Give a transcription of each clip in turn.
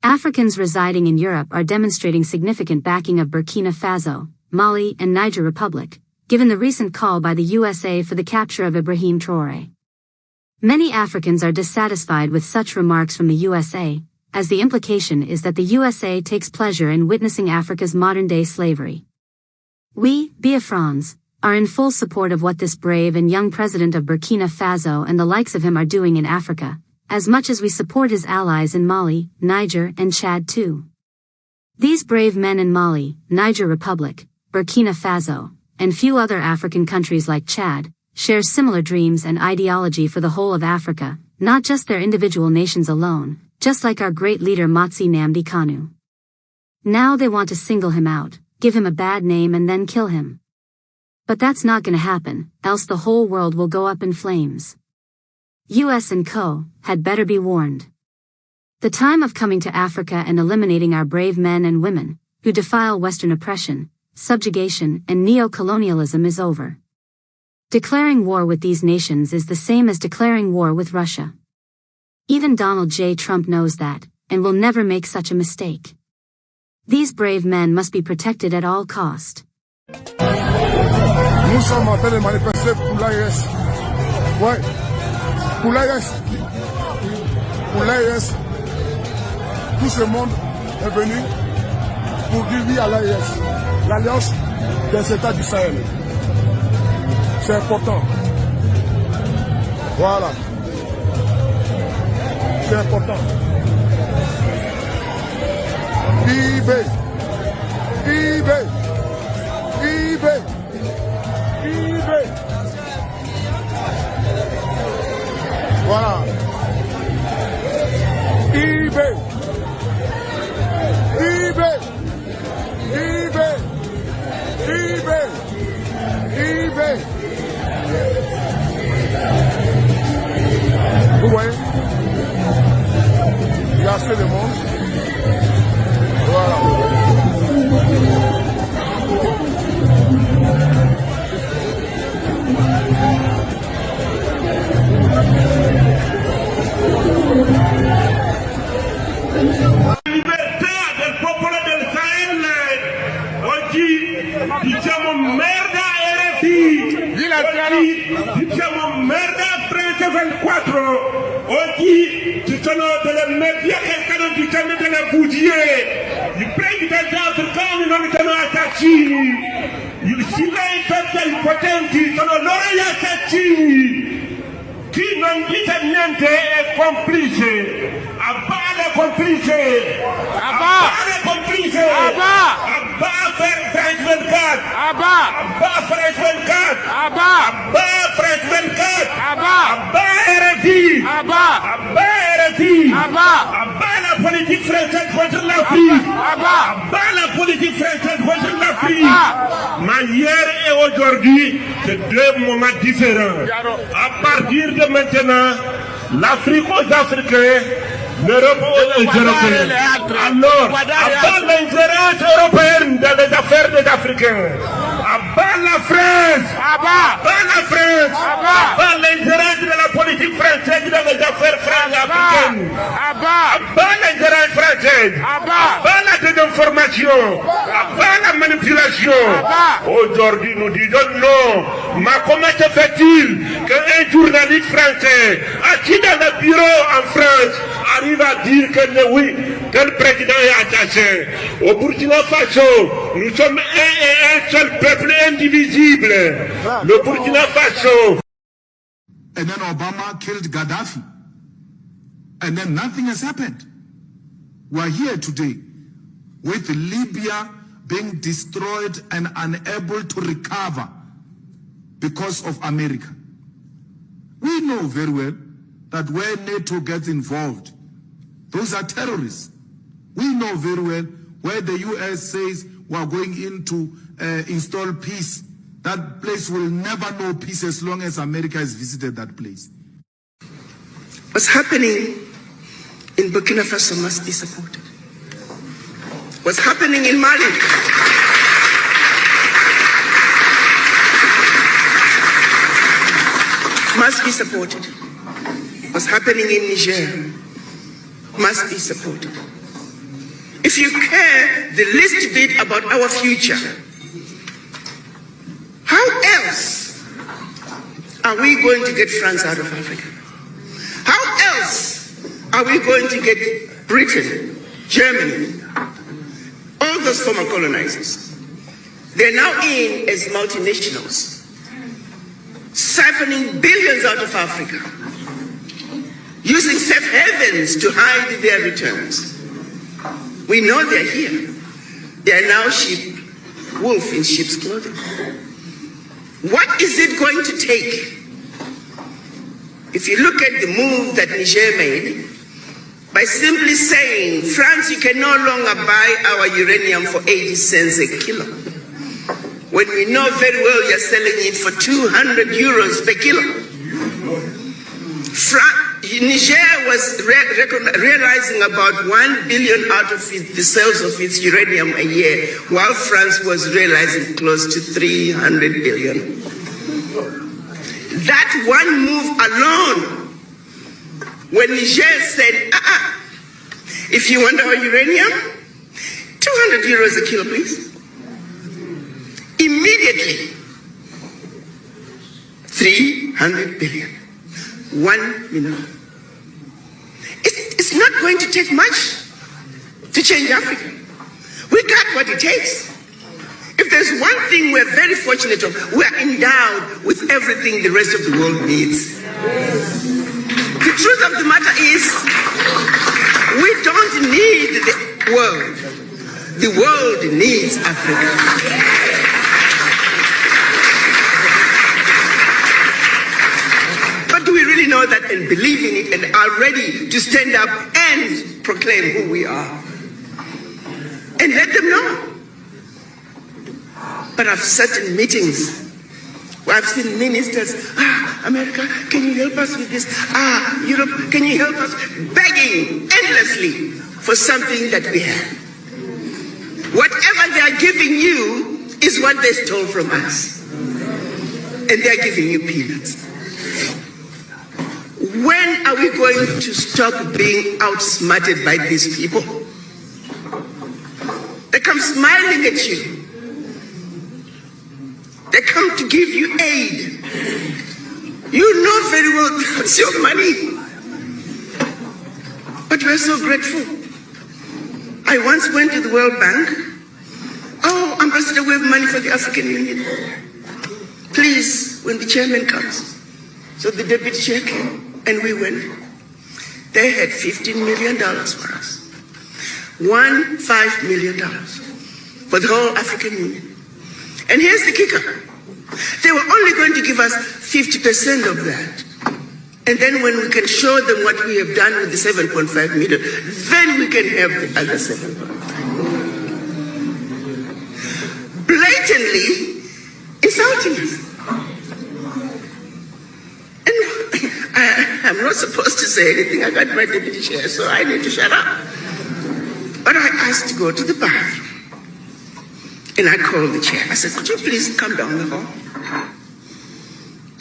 Africans residing in Europe are demonstrating significant backing of Burkina Faso, Mali and Niger Republic, given the recent call by the USA for the capture of Ibrahim Traoré. Many Africans are dissatisfied with such remarks from the USA, as the implication is that the USA takes pleasure in witnessing Africa's modern-day slavery. We, Biafrans, are in full support of what this brave and young president of Burkina Faso and the likes of him are doing in Africa, as much as we support his allies in Mali, Niger and Chad too. These brave men in Mali, Niger Republic, Burkina Faso, and few other African countries like Chad, share similar dreams and ideology for the whole of Africa, not just their individual nations alone, just like our great leader Motsi Nnamdi Kanu. Now they want to single him out, give him a bad name and then kill him. But that's not gonna happen, else the whole world will go up in flames. US and co. had better be warned. The time of coming to Africa and eliminating our brave men and women, who defile Western oppression, subjugation and neocolonialism is over. Declaring war with these nations is the same as declaring war with Russia. Even Donald J. Trump knows that, and will never make such a mistake. These brave men must be protected at all cost. Nous sommes en train de manifester pour l'AES. Ouais. Pour l'AES. Pour l'AES. Tout ce monde est venu pour dire oui à l'AES. L'Alliance des États du Sahel. C'est important. Voilà. C'est important. Vive! Vive! Vive! Vive! Voilà. Vive! Vive! Vive! Vive! Vive! Vous voyez? Il y a assez de monde. Voilà. Libertà del popolo del Sahel, oggi diciamo merda RFI, oggi diciamo merda France 24, oggi ci sono delle media che stanno dicendo delle bugie, i presidenti africani non sono assassini, il silenzio dei potenti sono loro gli assassini. Chi non dice niente è complice. Abba è complice. Abba è complice. Abba France 24. Abba France 24. Abba France 24. Abba RFI. Abba RFI. Abba la politique française contre l'Afrique. Abba la politique française contre l'Afrique. Mais hier et aujourd'hui, c'est deux moments différents. À partir de maintenant, l'Afrique aux Africains, l'Europe aux Européens. Alors, abat l'ingérence européenne dans les affaires des Africains. Abat la France. Abat la France. Abat l'ingérence de la politique française dans les affaires africaines. Abat l'ingérence française. Abat la désinformation. Abat la manipulation. Aujourd'hui, nous disons non. Mais comment se fait-il qu'un journaliste français assis dans le bureau en France arrive à dire que oui, tel président est assassin? Au Burkina Faso, nous sommes un seul peuple indivisible. Le Burkina Faso. And then Obama killed Gaddafi. And then nothing has happened. We're here today with Libya being destroyed and unable to recover because of America. We know very well that where NATO gets involved, those are terrorists. We know very well where the US says we're going in to install peace. That place will never know peace as long as America has visited that place. What's happening in Burkina Faso must be supported. What's happening in Mali must be supported. What's happening in Niger must be supported. if you care the least bit about our future, how else are we going to get France out of Africa? How else are we going to get Britain, Germany, all those former colonizers? They're now in as multinationals, siphoning billions out of Africa, using safe havens to hide their returns. We know they're here. They are now wolf in sheep's clothing. What is it going to take? If you look at the move that Niger made, by simply saying, France, you can no longer buy our uranium for 80 cents a kilo, when we know very well you're selling it for 200 euros per kilo. Niger was realizing about 1 billion out of the sales of its uranium a year, while France was realizing close to 300 billion. That one move alone, when Niger said, if you want our uranium, 200 euros a kilo, please. Immediately, 300 billion. 1 million. It's not going to take much to change Africa. We got what it takes. If there's one thing we're very fortunate of, we're endowed with everything the rest of the world needs. The truth of the matter is, we don't need the world. The world needs Africa. Know that and believe in it and are ready to stand up and proclaim who we are and let them know. But I've sat in meetings where I've seen ministers, America, can you help us with this? Europe, can you help us? Begging endlessly for something that we have. Whatever they are giving you is what they stole from us. And they are giving you peanuts. When are we going to stop being outsmarted by these people? They come smiling at you. They come to give you aid. You know very well that's your money. But we're so grateful. I once went to the World Bank. Oh, Ambassador, we have money for the African Union. Please, when the chairman comes. So the deputy chair came. And we went. They had $15 million for us. $5 million for the whole African Union. And here's the kicker. They were only going to give us 50% of that. And then when we can show them what we have done with the 7.5 million, then we can have the other 7.5. Blatantly insulting us. I'm not supposed to say anything. I got my deputy chair, so I need to shut up. But I asked to go to the bathroom. And I called the chair. I said, could you please come down the hall?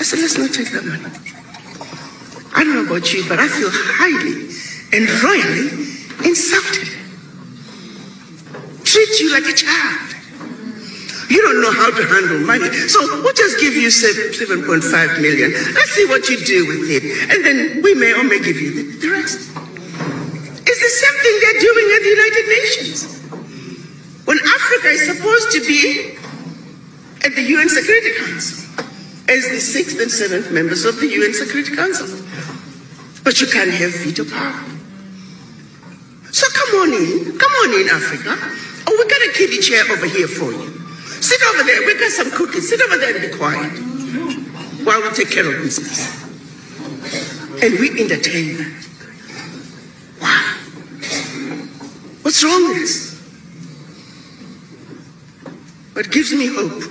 I said, let's not take that money. I don't know about you, but I feel highly and royally insulted. Treat you like a child. You don't know how to handle money. So we'll just give you 7.5 million. Let's see what you do with it. And then we may or may give you the rest. It's the same thing they're doing at the United Nations. When Africa is supposed to be at the UN Security Council as the 6th and 7th members of the UN Security Council. But you can't have veto power. So come on in, Africa. Oh, we got a kiddie chair over here for you. Sit over there, we got some cookies. Sit over there and be quiet while we take care of business. And we entertain them. Wow. What's wrong with this? What gives me hope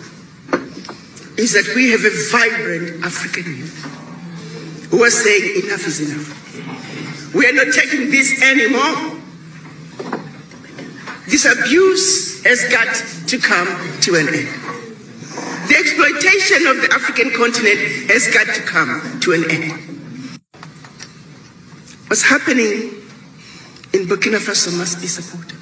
is that we have a vibrant African youth who are saying enough is enough. We are not taking this anymore. This abuse has got to come to an end. The exploitation of the African continent has got to come to an end. What's happening in Burkina Faso must be supported.